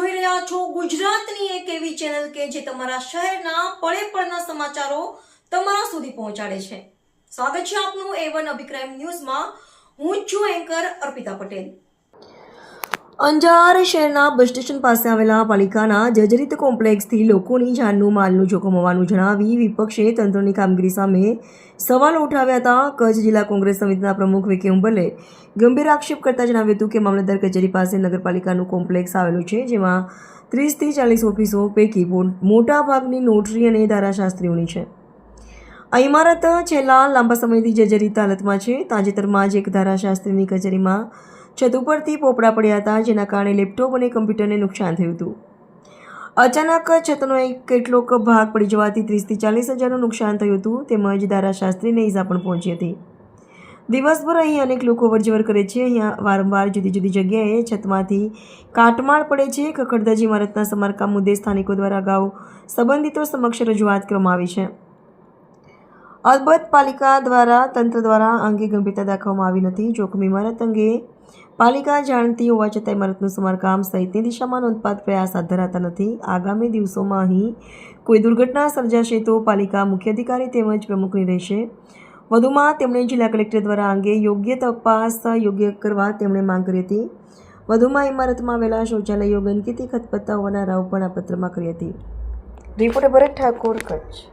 જોઈ રહ્યા છો ગુજરાતની એક એવી ચેનલ કે જે તમારા શહેરના પળે પળના સમાચારો તમારા સુધી પહોંચાડે છે. સ્વાગત છે આપનું A1 અભિક્રાઇમ ન્યૂઝમાં. હું છું એન્કર અર્પિતા પટેલ. અંજાર શહેરના બસ સ્ટેશન પાસે આવેલા પાલિકાના જર્જરિત કોમ્પ્લેક્સથી લોકોની જાનનું માલનું જોખમ હોવાનું જણાવી વિપક્ષે તંત્રની કામગીરી સામે સવાલો ઉઠાવ્યા હતા. કચ્છ જિલ્લા કોંગ્રેસ સમિતિના પ્રમુખ વિકે ઉંબલે ગંભીર આક્ષેપ કરતા જણાવ્યું હતું કે મામલતદાર કચેરી પાસે નગરપાલિકાનું કોમ્પ્લેક્સ આવેલું છે, જેમાં 30 થી 40 ઓફિસો પૈકી મોટાભાગની નોટરી અને ધારાશાસ્ત્રીઓની છે. આ ઇમારત છેલ્લા લાંબા સમયથી જર્જરિત હાલતમાં છે. તાજેતરમાં જ એક ધારાશાસ્ત્રીની કચેરીમાં છત ઉપરથી પોપડા પડ્યા હતા, જેના કારણે લેપટોપ અને કમ્પ્યુટરને નુકસાન થયું હતું. અચાનક છતનો કેટલોક ભાગ પડી જવાથી 30 થી 40 હજારનું નુકસાન થયું હતું. તેમજ ધારાશાસ્ત્રીને ઈજા પણ પહોંચી હતી. દિવસભર અહીં અનેક લોકો અવરજવર કરે છે. અહીંયા વારંવાર જુદી જુદી જગ્યાએ છતમાંથી કાટમાળ પડે છે. ખખડધજ ઇમારતના સમારકામ મુદ્દે સ્થાનિકો દ્વારા અગાઉ સંબંધિતો સમક્ષ રજૂઆત કરવામાં આવી છે. અલબત્ત પાલિકા દ્વારા તંત્ર દ્વારા આ અંગે ગંભીરતા દાખવવામાં આવી નથી. જોખમી ઇમારત અંગે પાલિકા જાણતી હોવા છતાં ઇમારતનું સમારકામ સહિતની દિશામાં નોંધપાત્ર પ્રયાસ હાથ ધરાતા નથી. આગામી દિવસોમાં અહીં કોઈ દુર્ઘટના સર્જાશે તો પાલિકા મુખ્ય અધિકારી તેમજ પ્રમુખની રહેશે. વધુમાં તેમણે જિલ્લા કલેક્ટર દ્વારા આ અંગે યોગ્ય તપાસ યોગ્ય કરવા તેમણે માંગ કરી હતી. વધુમાં ઇમારતમાં આવેલા શૌચાલયો ગંદકીથી ખતપતતા હોવાના રાવ પણ આ પત્રમાં કરી હતી. રિપોર્ટર ભરત ઠાકોર, કચ્છ.